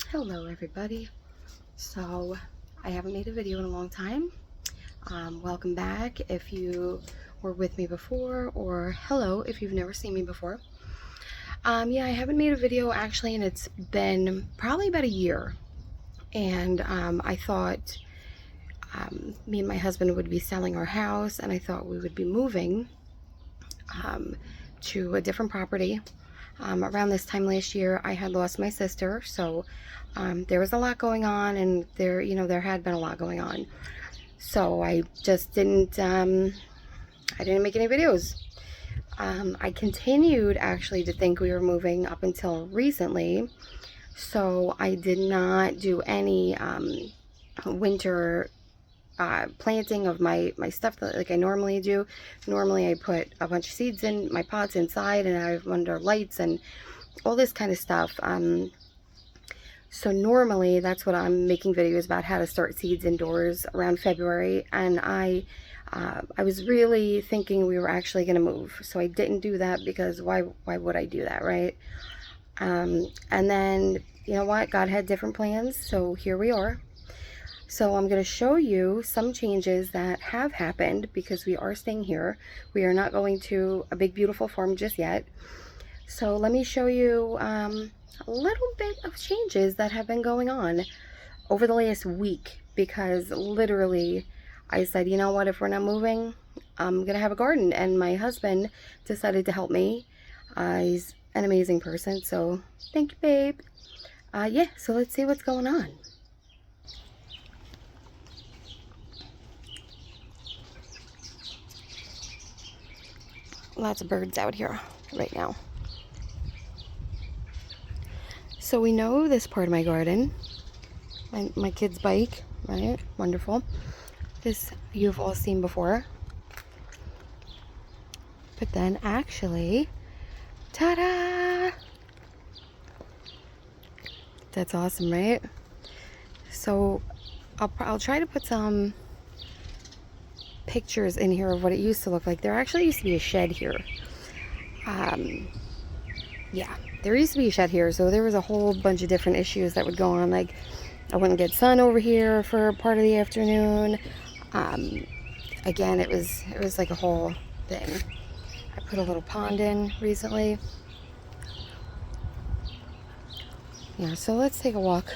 Hello everybody. So I haven't made a video in a long time. Welcome back if you were with me before, or hello if you've never seen me before. Yeah, I haven't made a video actually, and it's been probably about a year. And I thought me and my husband would be selling our house, and I thought we would be moving to a different property. Around this time last year, I had lost my sister, so there was a lot going on, and there had been a lot going on. So I just didn't make any videos. I continued actually to think we were moving up until recently, so I did not do any winter planting of my stuff like I normally do. Normally I put a bunch of seeds in my pots inside, and I have under lights and all this kind of stuff. So normally that's what I'm making videos about, how to start seeds indoors around February, and I was really thinking we were actually going to move, so I didn't do that because why would I do that, right? And then, you know what, God had different plans, so here we are. So I'm going to show you some changes that have happened because we are staying here. We are not going to a big beautiful farm just yet. So let me show you a little bit of changes that have been going on over the last week, because literally I said, you know what, if we're not moving, I'm going to have a garden. And my husband decided to help me. He's an amazing person, so thank you, babe. Yeah, so let's see what's going on. Lots of birds out here right now. So we know this part of my garden, my kid's bike, right? Wonderful. This you've all seen before. But then actually, ta-da! That's awesome, right? So I'll try to put some pictures in here of what it used to look like. There actually used to be a shed here. Yeah, there used to be a shed here, so there was a whole bunch of different issues that would go on. Like, I wouldn't get sun over here for part of the afternoon. Again, it was like a whole thing. I put a little pond in recently. Yeah, so let's take a walk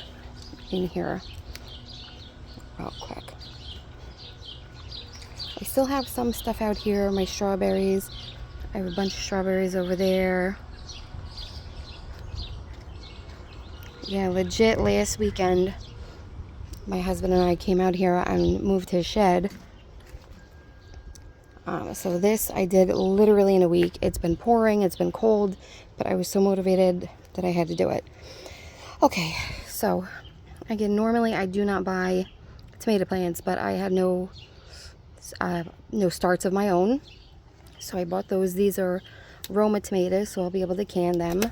in here real quick. I still have some stuff out here, my strawberries. I have a bunch of strawberries over there. Yeah, legit last weekend, my husband and I came out here and moved his shed. So this I did literally in a week. It's been pouring, it's been cold, but I was so motivated that I had to do it. Okay, so again, normally I do not buy tomato plants, but I had no starts of my own, so I bought those. These are Roma tomatoes, so I'll be able to can them.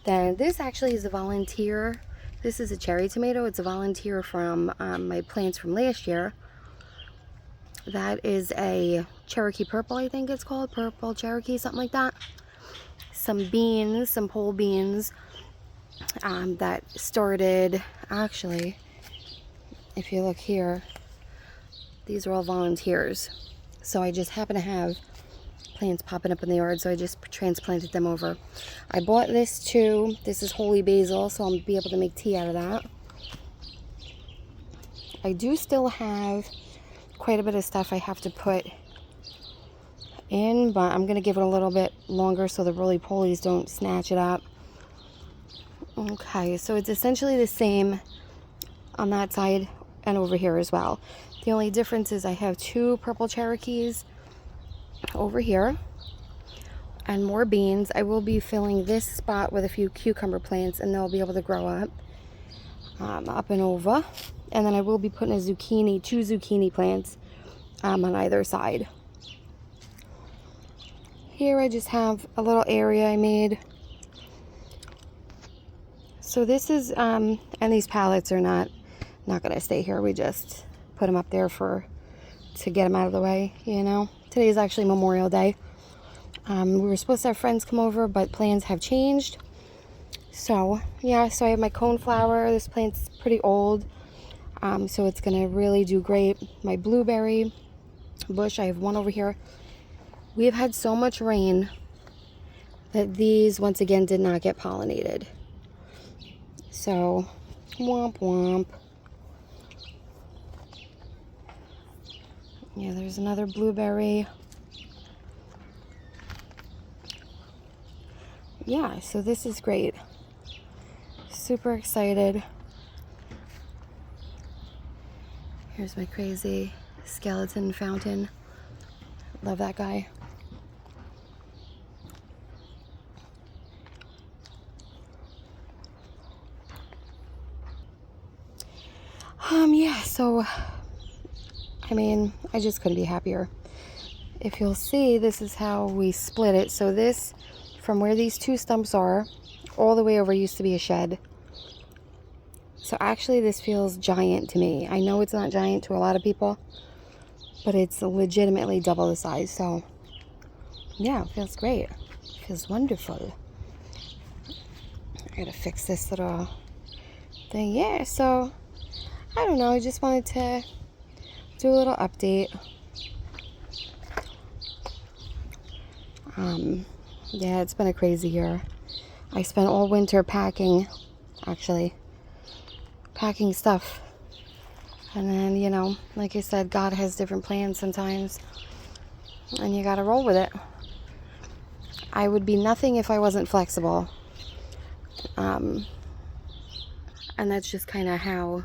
Then this actually is a volunteer. This is a cherry tomato. It's a volunteer from my plants from last year. That is a Cherokee Purple, I think it's called. Purple Cherokee, something like that. Some beans, some pole beans that started, actually, if you look here, these are all volunteers. So I just happen to have plants popping up in the yard, so I just transplanted them over. I bought this too. This is holy basil, so I'll be able to make tea out of that. I do still have quite a bit of stuff I have to put in, but I'm going to give it a little bit longer so the roly-polies don't snatch it up. Okay, so it's essentially the same on that side and over here as well. The only difference is I have two purple Cherokees over here and more beans. I will be filling this spot with a few cucumber plants, and they'll be able to grow up and over. And then I will be putting two zucchini plants on either side. Here I just have a little area I made. So this is, and these pallets are not going to stay here. We just put them up there to get them out of the way, you know. Today is actually Memorial Day. We were supposed to have friends come over, but plans have changed. So yeah, so I have my coneflower. This plant's pretty old, so it's gonna really do great. My blueberry bush, I have one over here. We have had so much rain that these once again did not get pollinated. So womp womp. Yeah, there's another blueberry. Yeah, so this is great. Super excited. Here's my crazy skeleton fountain. Love that guy. Yeah, so I mean, I just couldn't be happier. If you'll see, this is how we split it. So this, from where these two stumps are, all the way over used to be a shed. So actually this feels giant to me. I know it's not giant to a lot of people, but it's legitimately double the size. So yeah, it feels great. It feels wonderful. I gotta fix this little thing. Yeah, so I don't know. I just wanted to do a little update. Yeah, it's been a crazy year. I spent all winter packing, actually, packing stuff. And then, you know, like I said, God has different plans sometimes, and you gotta roll with it. I would be nothing if I wasn't flexible. And that's just kind of how,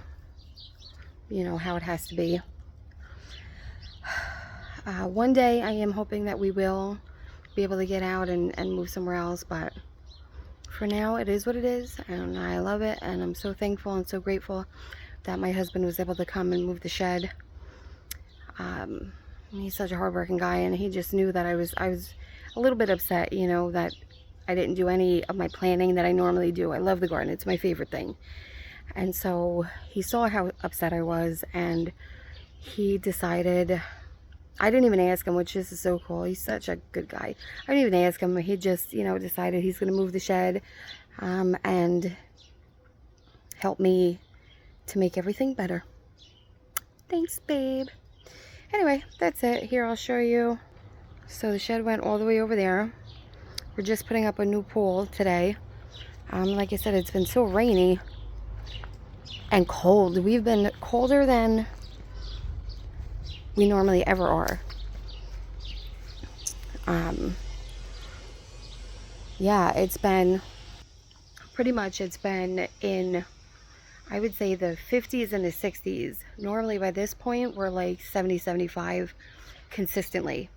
you know, how it has to be. One day I am hoping that we will be able to get out and move somewhere else, but for now it is what it is, and I love it, and I'm so thankful and so grateful that my husband was able to come and move the shed. He's such a hardworking guy, and he just knew that I was a little bit upset, you know, that I didn't do any of my planning that I normally do. I love the garden. It's my favorite thing. And so he saw how upset I was, and he decided, I didn't even ask him, which is so cool. He's such a good guy. I didn't even ask him. He just, you know, decided he's going to move the shed and help me to make everything better. Thanks, babe. Anyway, that's it. Here, I'll show you. So the shed went all the way over there. We're just putting up a new pool today. Like I said, it's been so rainy and cold. We've been colder than we normally ever are. Yeah, it's been pretty much, it's been in, I would say, the 50s and the 60s. Normally by this point we're like 70, 75 consistently.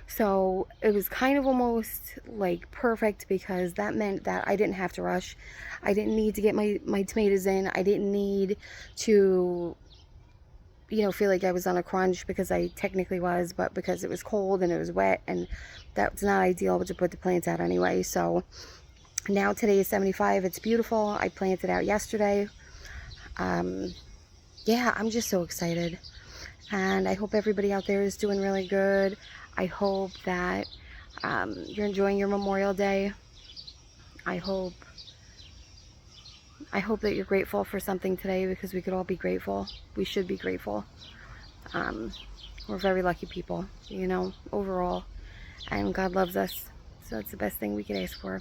So it was kind of almost like perfect, because that meant that I didn't have to rush. I didn't need to get my tomatoes in. I didn't need to, you know, feel like I was on a crunch, because I technically was, but because it was cold and it was wet, and that's not ideal to put the plants out anyway. So now today is 75. It's beautiful. I planted out yesterday. Yeah, I'm just so excited, and I hope everybody out there is doing really good. I hope that you're enjoying your Memorial Day. I hope that you're grateful for something today, because we could all be grateful. We should be grateful. We're very lucky people, you know, overall, and God loves us, so that's the best thing we could ask for.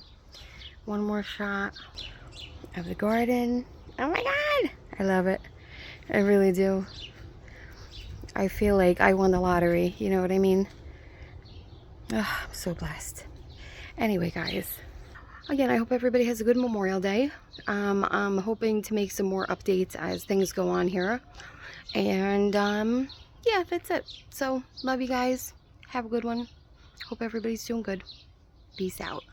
One more shot of the garden. Oh my God, I love it. I really do. I feel like I won the lottery, you know what I mean? I'm so blessed. Anyway, guys, again, I hope everybody has a good Memorial Day. I'm hoping to make some more updates as things go on here. And yeah, that's it. So, love you guys. Have a good one. Hope everybody's doing good. Peace out.